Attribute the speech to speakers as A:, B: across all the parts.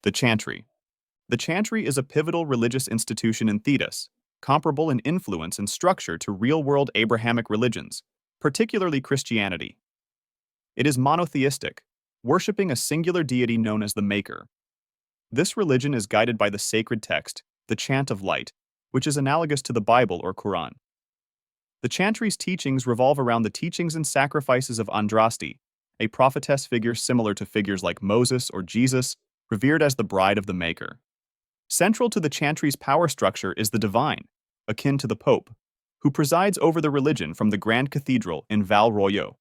A: The Chantry. The Chantry is a pivotal religious institution in Thedas, comparable in influence and structure to real-world Abrahamic religions, particularly Christianity. It is monotheistic, worshipping a singular deity known as the Maker. This religion is guided by the sacred text, the Chant of Light, which is analogous to the Bible or Quran. The Chantry's teachings revolve around the teachings and sacrifices of Andraste, a prophetess figure similar to figures like Moses or Jesus, revered as the bride of the Maker. Central to the Chantry's power structure is the divine, akin to the Pope, who presides over the religion from the Grand Cathedral in Val Royeaux.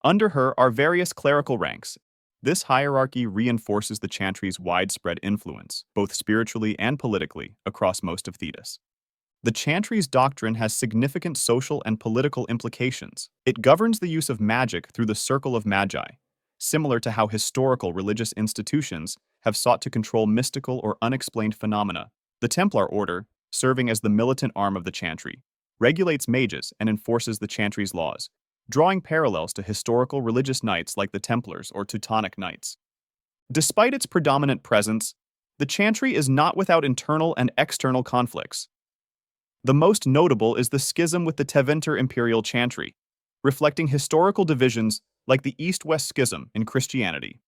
A: Under her are various clerical ranks. This hierarchy reinforces the Chantry's widespread influence, both spiritually and politically, across most of Thedas. The Chantry's doctrine has significant social and political implications. It governs the use of magic through the Circle of Magi, similar to how historical religious institutions have sought to control mystical or unexplained phenomena. The Templar Order, serving as the militant arm of the Chantry, regulates mages and enforces the Chantry's laws, drawing parallels to historical religious knights like the Templars or Teutonic Knights. Despite its predominant presence, the Chantry is not without internal and external conflicts. The most notable is the schism with the Tevinter Imperial Chantry, reflecting historical divisions like the East-West Schism in Christianity.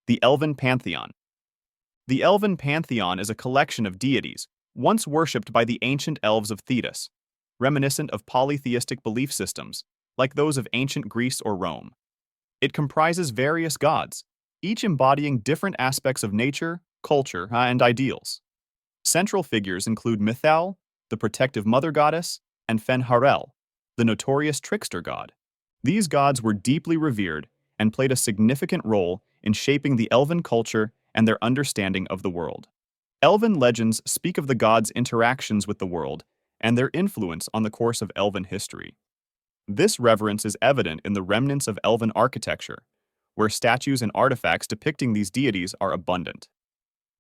A: The Elven Pantheon. The Elven Pantheon is a collection of deities once worshipped by the ancient elves of Thedas, reminiscent of polytheistic belief systems like those of ancient Greece or Rome. It comprises various gods, each embodying different aspects of nature, culture, and ideals. Central figures include Mithal, the protective mother goddess, and Fen-Harel, the notorious trickster god. These gods were deeply revered and played a significant role in shaping the Elven culture and their understanding of the world. Elven legends speak of the gods' interactions with the world and their influence on the course of Elven history. This reverence is evident in the remnants of Elven architecture, where statues and artifacts depicting these deities are abundant.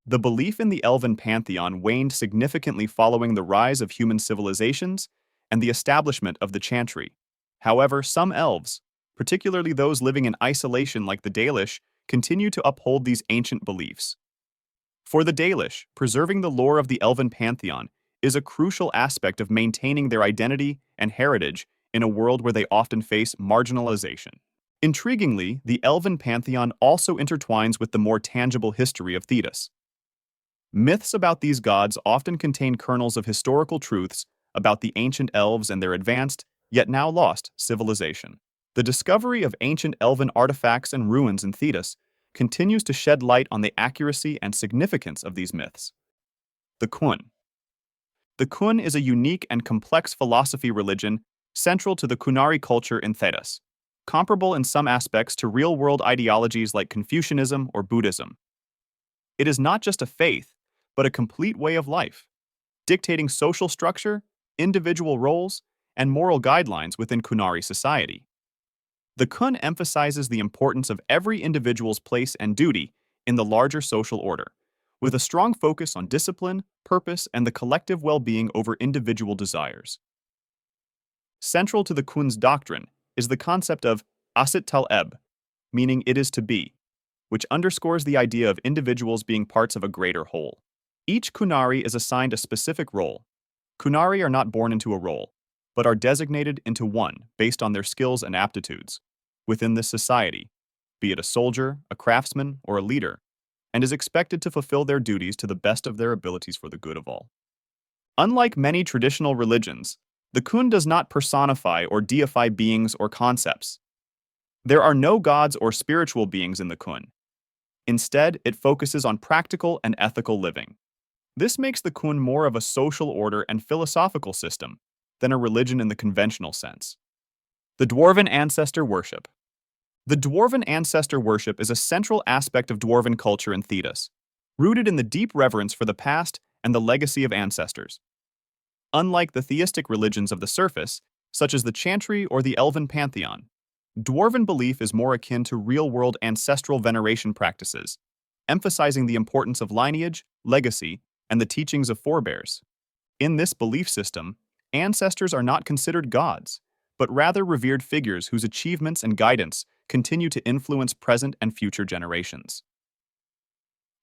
A: The belief in the Elven Pantheon waned significantly following the rise of human civilizations and the establishment of the Chantry. However, some elves, particularly those living in isolation like the Dalish, continue to uphold these ancient beliefs. For the Dalish, preserving the lore of the Elven Pantheon is a crucial aspect of maintaining their identity and heritage in a world where they often face marginalization. Intriguingly, the Elven Pantheon also intertwines with the more tangible history of Thedas. Myths about these gods often contain kernels of historical truths about the ancient elves and their advanced, yet now lost, civilization. The discovery of ancient elven artifacts and ruins in Thedas continues to shed light on the accuracy and significance of these myths. The Kun. The Kun is a unique and complex philosophy religion central to the Kunari culture in Thedas, comparable in some aspects to real-world ideologies like Confucianism or Buddhism. It is not just a faith, but a complete way of life, dictating social structure, individual roles, and moral guidelines within Kunari society. The Kun emphasizes the importance of every individual's place and duty in the larger social order, with a strong focus on discipline, purpose, and the collective well-being over individual desires. Central to the Kun's doctrine is the concept of asit tal-eb, meaning it is to be, which underscores the idea of individuals being parts of a greater whole. Each Kunari is assigned a specific role. Kunari are not born into a role, but are designated into one based on their skills and aptitudes within this society, be it a soldier, a craftsman, or a leader, and is expected to fulfill their duties to the best of their abilities for the good of all. Unlike many traditional religions, the Kun does not personify or deify beings or concepts. There are no gods or spiritual beings in the Kun. Instead, it focuses on practical and ethical living. This makes the Kun more of a social order and philosophical system than a religion in the conventional sense. The Dwarven Ancestor Worship. The Dwarven Ancestor worship is a central aspect of Dwarven culture in Thedas, rooted in the deep reverence for the past and the legacy of ancestors. Unlike the theistic religions of the surface, such as the Chantry or the Elven Pantheon, Dwarven belief is more akin to real-world ancestral veneration practices, emphasizing the importance of lineage, legacy, and the teachings of forebears. In this belief system, ancestors are not considered gods, but rather revered figures whose achievements and guidance continue to influence present and future generations.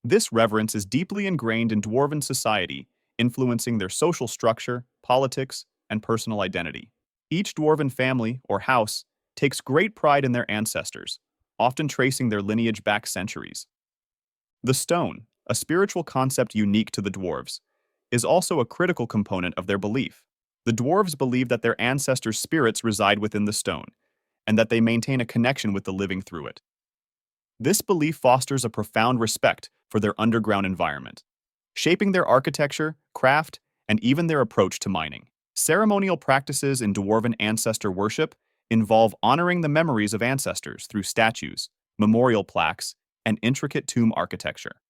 A: This reverence is deeply ingrained in Dwarven society, influencing their social structure, politics, and personal identity. Each Dwarven family, or house, takes great pride in their ancestors, often tracing their lineage back centuries. The stone, a spiritual concept unique to the dwarves, is also a critical component of their belief. The dwarves believe that their ancestors' spirits reside within the stone, and that they maintain a connection with the living through it. This belief fosters a profound respect for their underground environment, shaping their architecture, craft, and even their approach to mining. Ceremonial practices in Dwarven ancestor worship involve honoring the memories of ancestors through statues, memorial plaques, and intricate tomb architecture.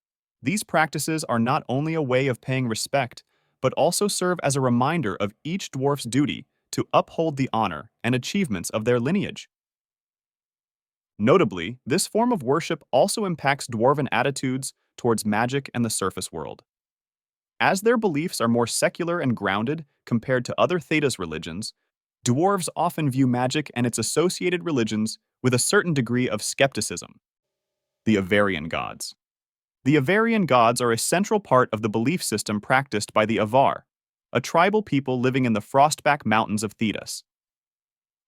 A: These practices are not only a way of paying respect, but also serve as a reminder of each dwarf's duty to uphold the honor and achievements of their lineage. Notably, this form of worship also impacts Dwarven attitudes towards magic and the surface world. As their beliefs are more secular and grounded compared to other Thedas religions, dwarves often view magic and its associated religions with a certain degree of skepticism. The Avvarian Gods. The Avvarian Gods are a central part of the belief system practiced by the Avar, a tribal people living in the Frostback Mountains of Thedas.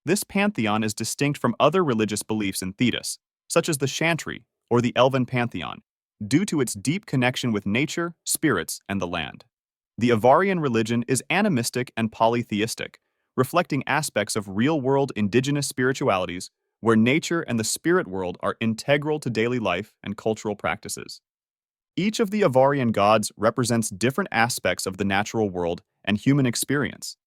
A: This pantheon is distinct from other religious beliefs in Thedas, such as the Chantry or the Elven Pantheon, due to its deep connection with nature, spirits, and the land. The Avvarian religion is animistic and polytheistic, reflecting aspects of real-world indigenous spiritualities where nature and the spirit world are integral to daily life and cultural practices. Each of the Avvarian gods represents different aspects of the natural world and human experience.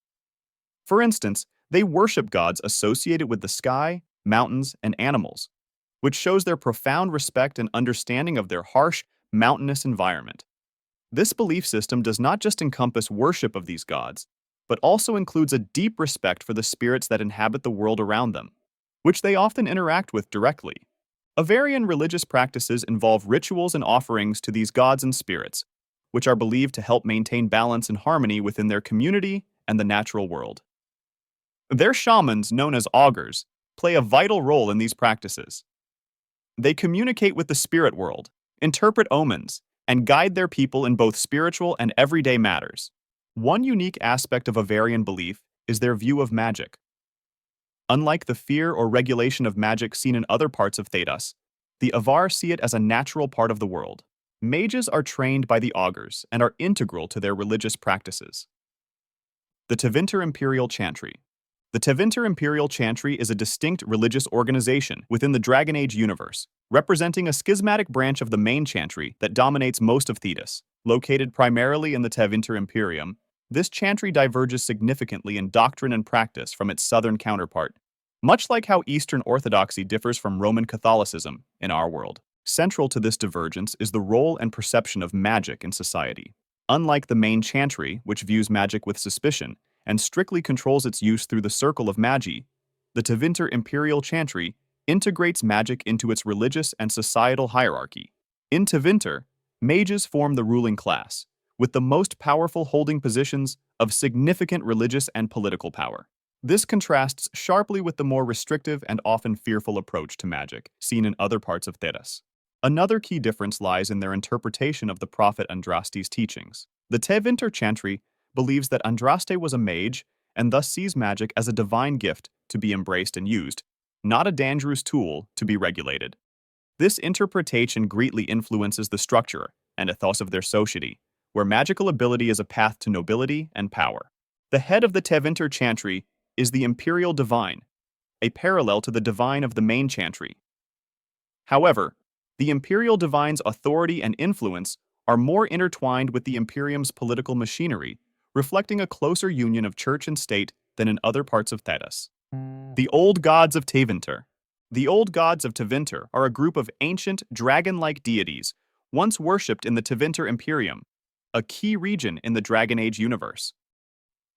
A: For instance, they worship gods associated with the sky, mountains, and animals, which shows their profound respect and understanding of their harsh, mountainous environment. This belief system does not just encompass worship of these gods, but also includes a deep respect for the spirits that inhabit the world around them, which they often interact with directly. Avvarian religious practices involve rituals and offerings to these gods and spirits, which are believed to help maintain balance and harmony within their community and the natural world. Their shamans, known as augurs, play a vital role in these practices. They communicate with the spirit world, interpret omens, and guide their people in both spiritual and everyday matters. One unique aspect of Avvarian belief is their view of magic. Unlike the fear or regulation of magic seen in other parts of Thedas, the Avar see it as a natural part of the world. Mages are trained by the augurs and are integral to their religious practices. The Tevinter Imperial Chantry. The Tevinter Imperial Chantry is a distinct religious organization within the Dragon Age universe, representing a schismatic branch of the main chantry that dominates most of Thedas. Located primarily in the Tevinter Imperium, this chantry diverges significantly in doctrine and practice from its southern counterpart, much like how Eastern Orthodoxy differs from Roman Catholicism in our world. Central to this divergence is the role and perception of magic in society. Unlike the main chantry, which views magic with suspicion and strictly controls its use through the circle of magi, the Tevinter Imperial Chantry integrates magic into its religious and societal hierarchy. In Tevinter, mages form the ruling class, with the most powerful holding positions of significant religious and political power. This contrasts sharply with the more restrictive and often fearful approach to magic seen in other parts of Thedas. Another key difference lies in their interpretation of the prophet Andraste's teachings. The Tevinter Chantry believes that Andraste was a mage and thus sees magic as a divine gift to be embraced and used, not a dangerous tool to be regulated. This interpretation greatly influences the structure and ethos of their society, where magical ability is a path to nobility and power. The head of the Tevinter Chantry is the Imperial Divine, a parallel to the Divine of the main Chantry. However, the Imperial Divine's authority and influence are more intertwined with the Imperium's political machinery, reflecting a closer union of church and state than in other parts of Thedas. The Old Gods of Tevinter. The Old Gods of Tevinter are a group of ancient, dragon-like deities once worshipped in the Tevinter Imperium, a key region in the Dragon Age universe.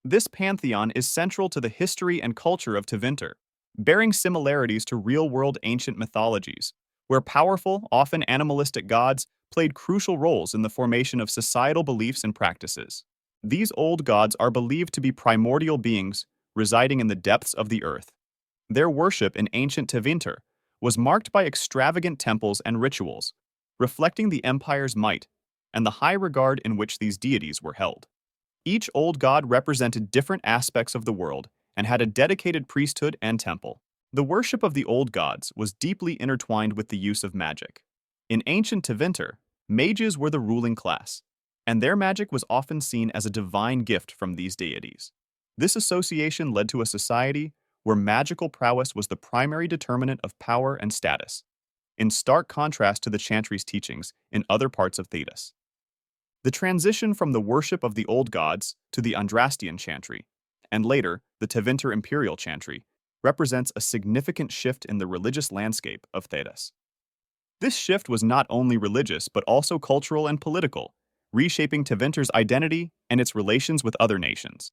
A: This pantheon is central to the history and culture of Tevinter, bearing similarities to real-world ancient mythologies, where powerful, often animalistic gods played crucial roles in the formation of societal beliefs and practices. These old gods are believed to be primordial beings residing in the depths of the earth. Their worship in ancient Tevinter was marked by extravagant temples and rituals, reflecting the empire's might and the high regard in which these deities were held. Each old god represented different aspects of the world and had a dedicated priesthood and temple. The worship of the old gods was deeply intertwined with the use of magic. In ancient Tevinter, mages were the ruling class, and their magic was often seen as a divine gift from these deities. This association led to a society where magical prowess was the primary determinant of power and status, in stark contrast to the Chantry's teachings in other parts of Thedas. The transition from the worship of the old gods to the Andrastian Chantry, and later the Tevinter Imperial Chantry, represents a significant shift in the religious landscape of Thedas. This shift was not only religious but also cultural and political, reshaping Tevinter's identity and its relations with other nations.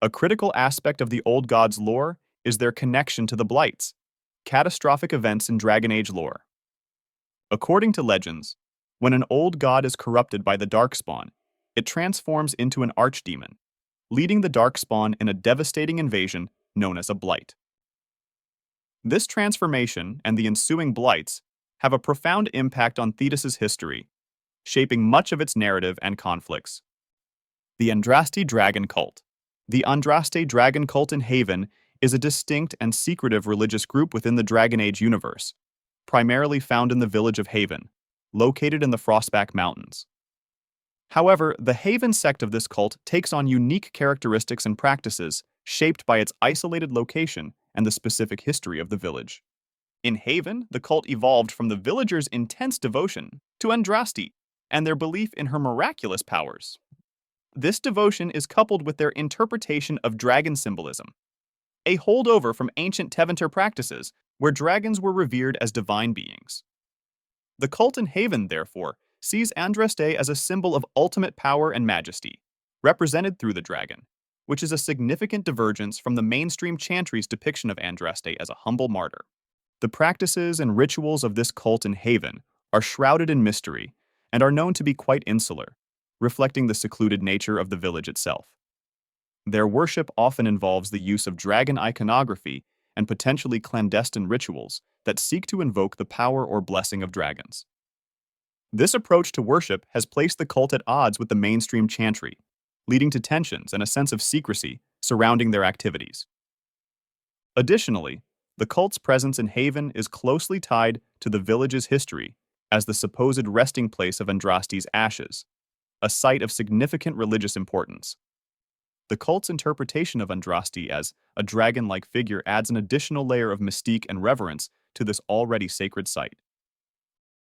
A: A critical aspect of the Old Gods' lore is their connection to the Blights, catastrophic events in Dragon Age lore. According to legends, when an old god is corrupted by the Darkspawn, it transforms into an archdemon, leading the Darkspawn in a devastating invasion known as a Blight. This transformation and the ensuing Blights have a profound impact on Thedas' history, shaping much of its narrative and conflicts. The Andraste Dragon Cult. The Andraste Dragon Cult in Haven is a distinct and secretive religious group within the Dragon Age universe, primarily found in the village of Haven, located in the Frostback Mountains. However, the Haven sect of this cult takes on unique characteristics and practices shaped by its isolated location and the specific history of the village. In Haven, the cult evolved from the villagers' intense devotion to Andraste and their belief in her miraculous powers. This devotion is coupled with their interpretation of dragon symbolism, a holdover from ancient Tevinter practices where dragons were revered as divine beings. The cult in Haven, therefore, sees Andraste as a symbol of ultimate power and majesty, represented through the dragon, which is a significant divergence from the mainstream Chantry's depiction of Andraste as a humble martyr. The practices and rituals of this cult in Haven are shrouded in mystery and are known to be quite insular, reflecting the secluded nature of the village itself. Their worship often involves the use of dragon iconography and potentially clandestine rituals that seek to invoke the power or blessing of dragons. This approach to worship has placed the cult at odds with the mainstream Chantry, leading to tensions and a sense of secrecy surrounding their activities. Additionally, the cult's presence in Haven is closely tied to the village's history as the supposed resting place of Andraste's ashes, a site of significant religious importance. The cult's interpretation of Andraste as a dragon-like figure adds an additional layer of mystique and reverence to this already sacred site.